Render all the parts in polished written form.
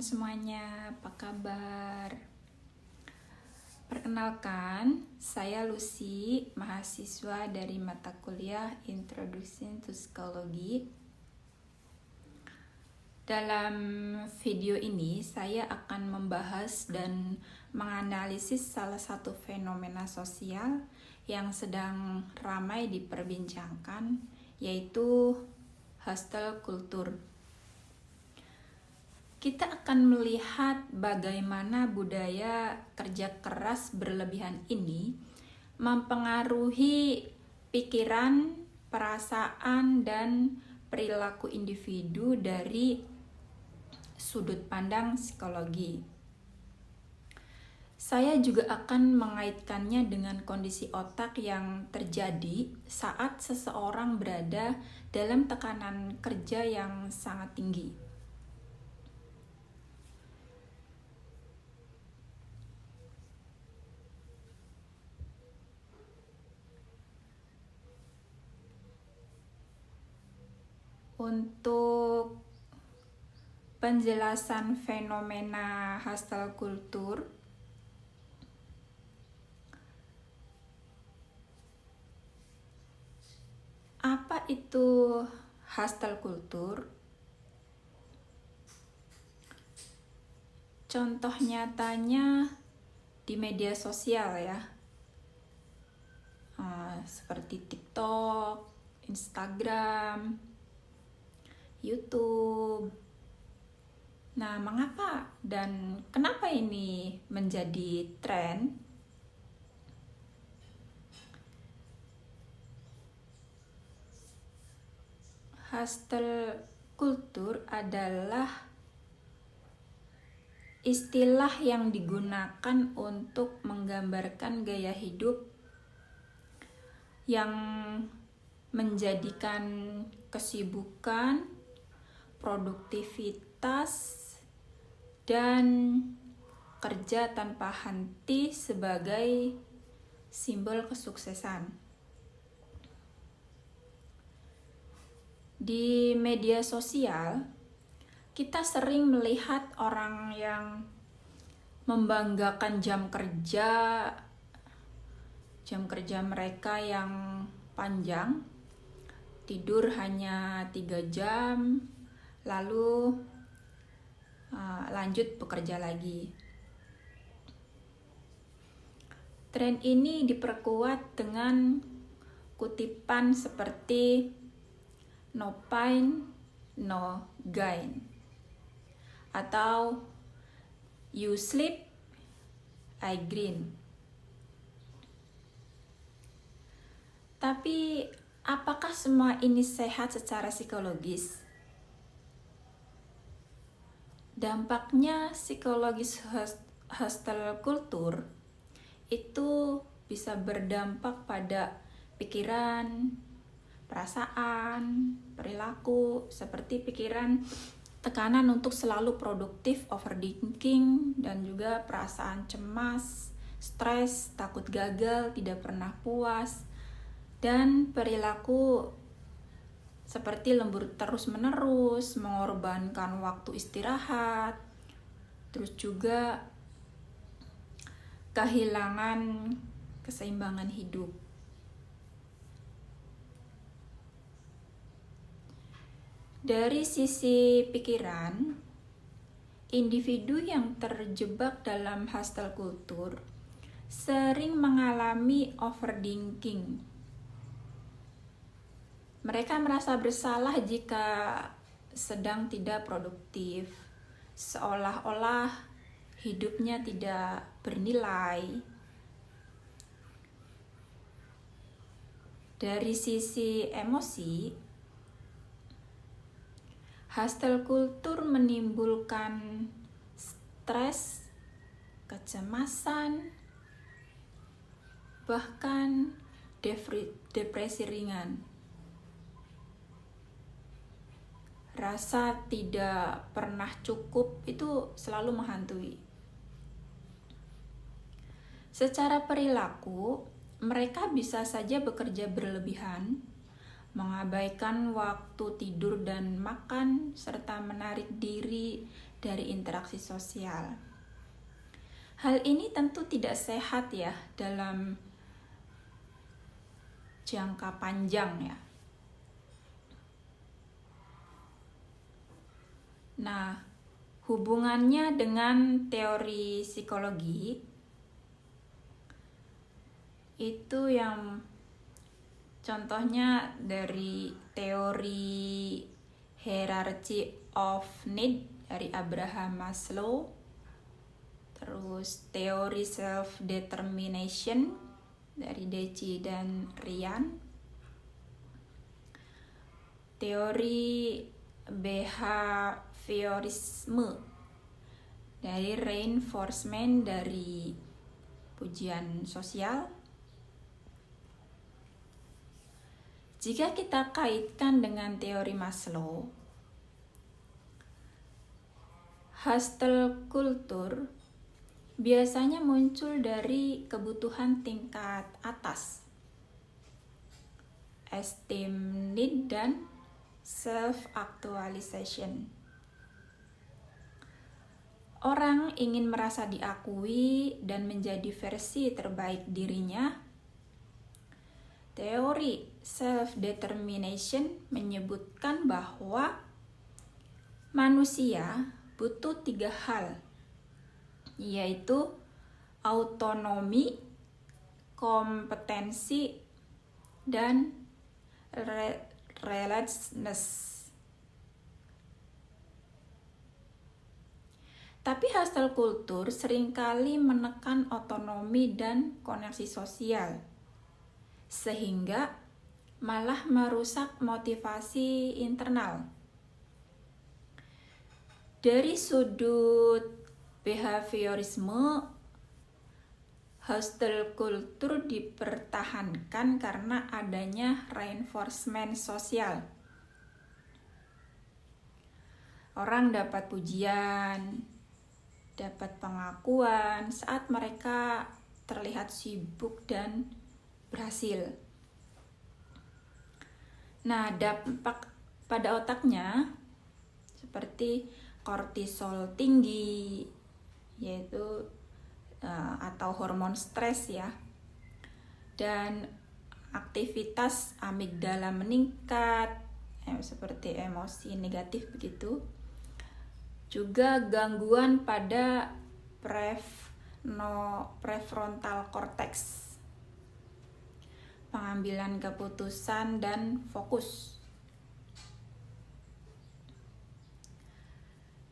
teman-teman semuanya, apa kabar? Perkenalkan, saya Lucy, mahasiswa dari mata kuliah Introduction to Psychology. Dalam video ini, saya akan membahas dan menganalisis salah satu fenomena sosial yang sedang ramai diperbincangkan, yaitu hustle culture. Kita akan melihat bagaimana budaya kerja keras berlebihan ini mempengaruhi pikiran, perasaan, dan perilaku individu dari sudut pandang psikologi. Saya juga akan mengaitkannya dengan kondisi otak yang terjadi saat seseorang berada dalam tekanan kerja yang sangat tinggi. Untuk penjelasan fenomena hustle culture, apa itu hustle culture? Contoh nyatanya di media sosial ya, seperti TikTok, Instagram, YouTube. Nah, mengapa dan kenapa ini menjadi tren? Hustle culture adalah istilah yang digunakan untuk menggambarkan gaya hidup yang menjadikan kesibukan, produktivitas, dan kerja tanpa henti sebagai simbol kesuksesan. Di media sosial, kita sering melihat orang yang membanggakan jam kerja mereka yang panjang, tidur hanya 3 jam, lalu lanjut bekerja lagi. Tren ini diperkuat dengan kutipan seperti no pain, no gain, atau you sleep, I grind. Tapi apakah semua ini sehat secara psikologis? Dampaknya psikologis hustle culture itu bisa berdampak pada pikiran, perasaan, perilaku, seperti pikiran tekanan untuk selalu produktif, overthinking, dan juga perasaan cemas, stres, takut gagal, tidak pernah puas, dan perilaku seperti lembur terus-menerus, mengorbankan waktu istirahat, terus juga kehilangan keseimbangan hidup. Dari sisi pikiran, individu yang terjebak dalam hustle culture sering mengalami overthinking. Mereka merasa bersalah jika sedang tidak produktif, seolah-olah hidupnya tidak bernilai. Dari sisi emosi, hustle culture menimbulkan stres, kecemasan, bahkan depresi ringan. Rasa tidak pernah cukup itu selalu menghantui. Secara perilaku, mereka bisa saja bekerja berlebihan, mengabaikan waktu tidur dan makan, serta menarik diri dari interaksi sosial. Hal ini tentu tidak sehat ya dalam jangka panjang ya. Nah, hubungannya dengan teori psikologi itu yang contohnya dari teori hierarchy of need dari Abraham Maslow, terus teori self-determination dari Deci dan Ryan, teori behaviorisme dari reinforcement dari pujian sosial. Jika kita kaitkan dengan teori Maslow, hustle culture biasanya muncul dari kebutuhan tingkat atas, esteem need dan self-actualization. Orang ingin merasa diakui dan menjadi versi terbaik dirinya. Teori self-determination menyebutkan bahwa manusia butuh 3 hal, yaitu autonomi, kompetensi, dan relatedness. Tapi hustle culture seringkali menekan otonomi dan koneksi sosial, sehingga malah merusak motivasi internal. Dari sudut behaviorisme, hustle culture dipertahankan karena adanya reinforcement sosial. Orang dapat pujian, dapat pengakuan saat mereka terlihat sibuk dan berhasil. Nah, dampak pada otaknya seperti kortisol tinggi, yaitu atau hormon stres ya, dan aktivitas amigdala meningkat, seperti emosi negatif begitu. Juga gangguan pada prefrontal cortex, pengambilan keputusan dan fokus.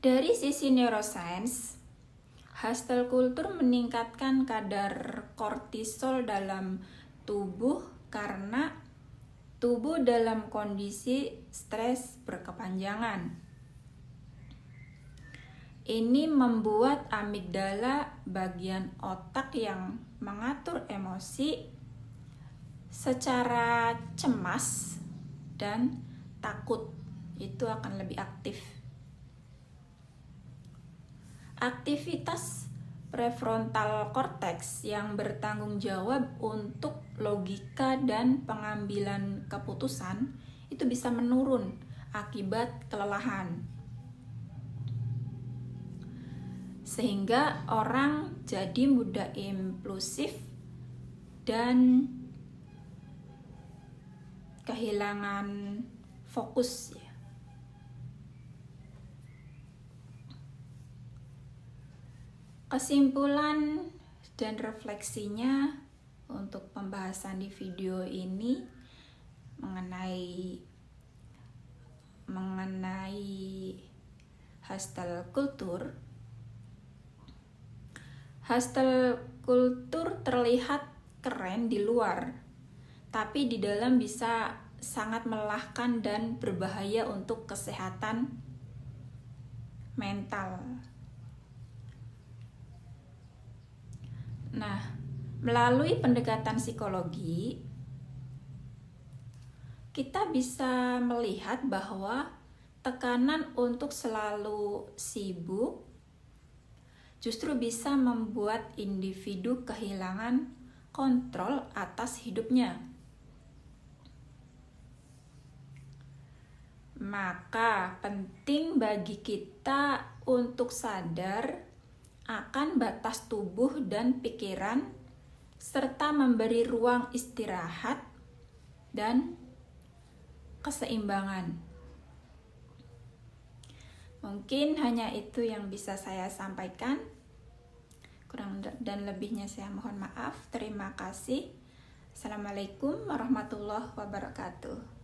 Dari sisi neuroscience, hustle culture meningkatkan kadar kortisol dalam tubuh karena tubuh dalam kondisi stres berkepanjangan. Ini membuat amigdala, bagian otak yang mengatur emosi, secara cemas dan takut itu akan lebih aktif. Aktivitas prefrontal cortex yang bertanggung jawab untuk logika dan pengambilan keputusan itu bisa menurun akibat kelelahan. Sehingga orang jadi mudah impulsif dan kehilangan fokus ya. Kesimpulan dan refleksinya untuk pembahasan di video ini mengenai hustle culture. Hustle culture terlihat keren di luar, tapi di dalam bisa sangat melelahkan dan berbahaya untuk kesehatan mental. Nah, melalui pendekatan psikologi, kita bisa melihat bahwa tekanan untuk selalu sibuk justru bisa membuat individu kehilangan kontrol atas hidupnya. Maka penting bagi kita untuk sadar akan batas tubuh dan pikiran, serta memberi ruang istirahat dan keseimbangan. Mungkin hanya itu yang bisa saya sampaikan. Kurang dan lebihnya saya mohon maaf. Terima kasih. Assalamualaikum warahmatullahi wabarakatuh.